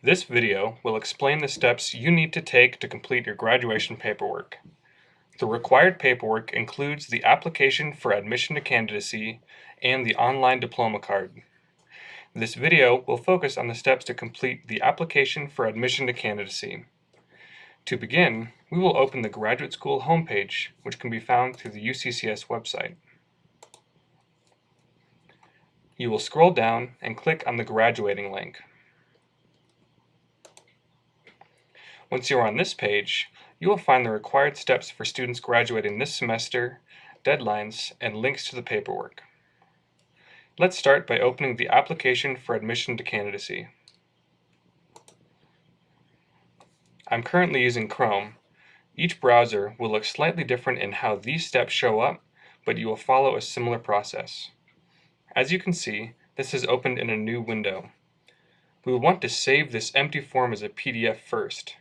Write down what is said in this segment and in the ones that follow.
This video will explain the steps you need to take to complete your graduation paperwork. The required paperwork includes the application for admission to candidacy and the online diploma card. This video will focus on the steps to complete the application for admission to candidacy. To begin, we will open the graduate school homepage, which can be found through the UCCS website. You will scroll down and click on the graduating link. Once you are on this page, you will find the required steps for students graduating this semester, deadlines, and links to the paperwork. Let's start by opening the application for admission to candidacy. I'm currently using Chrome. Each browser will look slightly different in how these steps show up, but you will follow a similar process. As you can see, this is opened in a new window. We will want to save this empty form as a PDF first.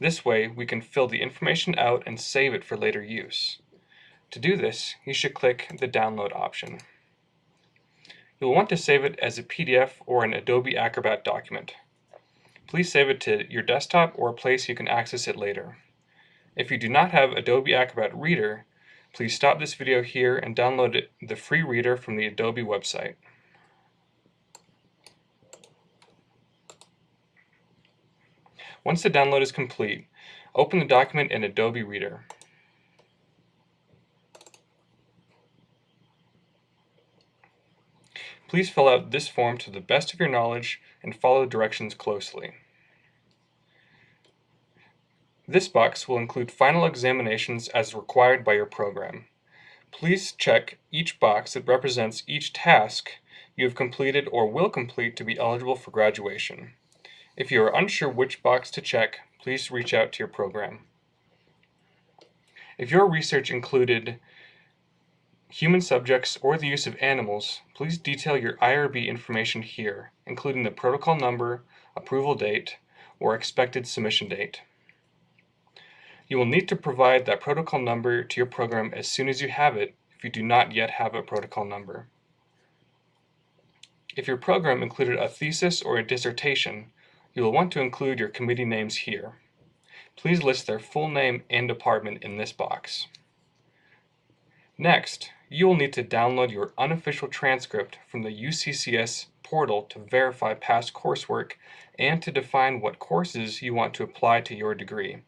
This way, we can fill the information out and save it for later use. To do this, you should click the Download option. You'll want to save it as a PDF or an Adobe Acrobat document. Please save it to your desktop or a place you can access it later. If you do not have Adobe Acrobat Reader, please stop this video here and download the free reader from the Adobe website. Once the download is complete, open the document in Adobe Reader. Please fill out this form to the best of your knowledge and follow directions closely. This box will include final examinations as required by your program. Please check each box that represents each task you have completed or will complete to be eligible for graduation. If you are unsure which box to check, please reach out to your program. If your research included human subjects or the use of animals, please detail your IRB information here, including the protocol number, approval date, or expected submission date. You will need to provide that protocol number to your program as soon as you have it if you do not yet have a protocol number. If your program included a thesis or a dissertation, you will want to include your committee names here. Please list their full name and department in this box. Next, you will need to download your unofficial transcript from the UCCS portal to verify past coursework and to define what courses you want to apply to your degree.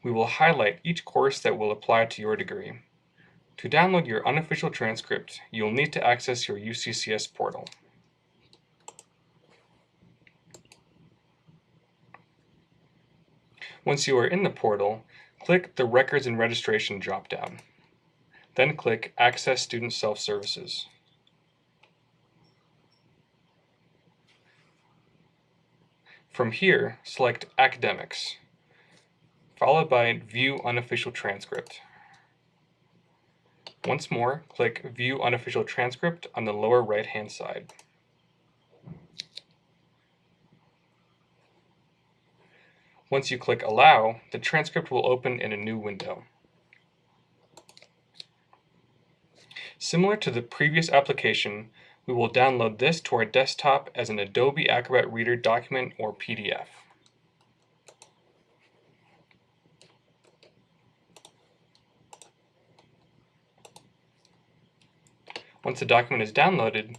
We will highlight each course that will apply to your degree. To download your unofficial transcript, you will need to access your UCCS portal. Once you are in the portal, click the Records and Registration drop-down. Then click Access Student Self-Services. From here, select Academics, followed by View Unofficial Transcript. Once more, click View Unofficial Transcript on the lower right-hand side. Once you click Allow, the transcript will open in a new window. Similar to the previous application, we will download this to our desktop as an Adobe Acrobat Reader document or PDF. Once the document is downloaded,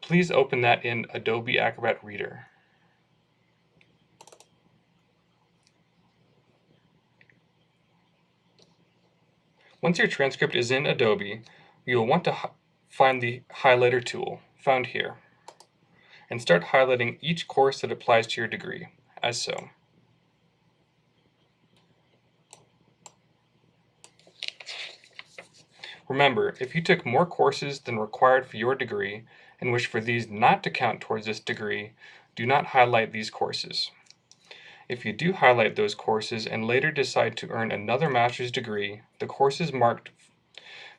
please open that in Adobe Acrobat Reader. Once your transcript is in Adobe, you will want to find the highlighter tool, found here, and start highlighting each course that applies to your degree, as so. Remember, if you took more courses than required for your degree and wish for these not to count towards this degree, do not highlight these courses. If you do highlight those courses and later decide to earn another master's degree, the courses marked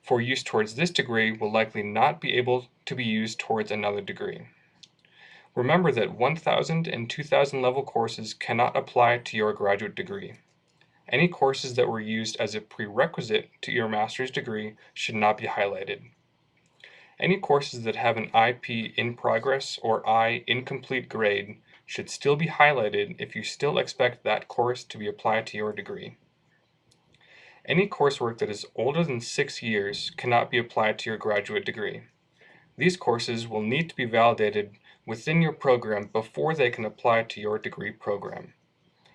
for use towards this degree will likely not be able to be used towards another degree. Remember that 1,000 and 2,000 level courses cannot apply to your graduate degree. Any courses that were used as a prerequisite to your master's degree should not be highlighted. Any courses that have an IP in progress or I incomplete grade should still be highlighted if you still expect that course to be applied to your degree. Any coursework that is older than 6 years cannot be applied to your graduate degree. These courses will need to be validated within your program before they can apply to your degree program.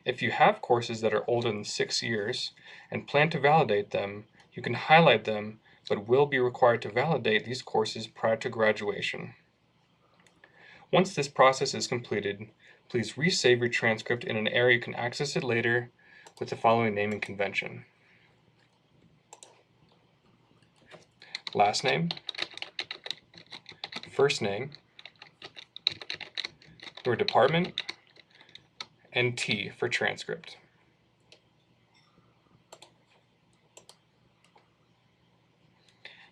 If you have courses that are older than 6 years and plan to validate them, you can highlight them, but will be required to validate these courses prior to graduation. Once this process is completed, please resave your transcript in an area you can access it later with the following naming convention: last name, first name, your department, and T for transcript.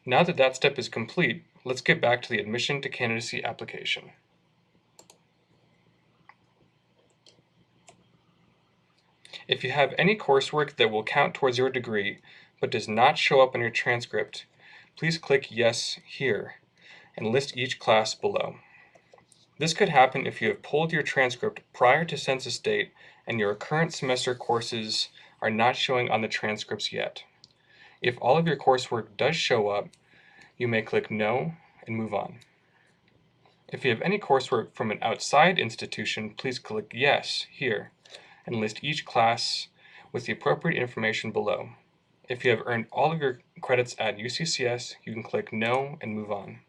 Now that that step is complete, let's get back to the admission to candidacy application. If you have any coursework that will count towards your degree but does not show up on your transcript, please click Yes here and list each class below. This could happen if you have pulled your transcript prior to census date and your current semester courses are not showing on the transcripts yet. If all of your coursework does show up, you may click No and move on. If you have any coursework from an outside institution, please click Yes here and list each class with the appropriate information below. If you have earned all of your credits at UCCS, you can click No and move on.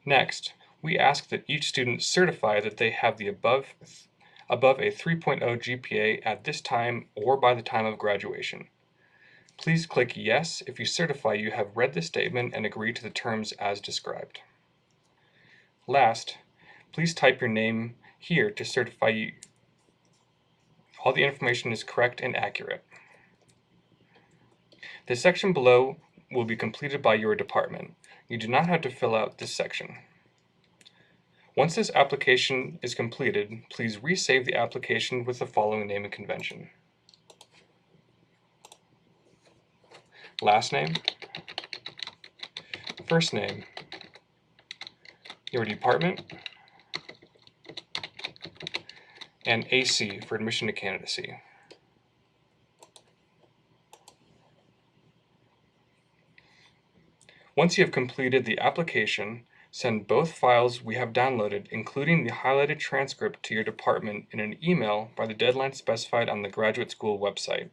Next, we ask that each student certify that they have the above a 3.0 GPA at this time or by the time of graduation. Please click Yes if you certify you have read the statement and agree to the terms as described. Last, please type your name here to certify all the information is correct and accurate. The section below will be completed by your department. You do not have to fill out this section. Once this application is completed, please resave the application with the following naming convention: last name, first name, your department, and AC for admission to candidacy. Once you have completed the application, send both files we have downloaded, including the highlighted transcript, to your department in an email by the deadline specified on the graduate school website.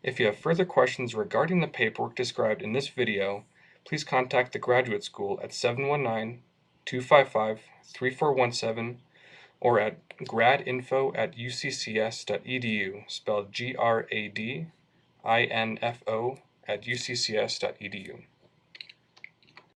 If you have further questions regarding the paperwork described in this video, please contact the graduate school at 719-255-3417 or at gradinfo@uccs.edu, spelled GRADINFO@uccs.edu.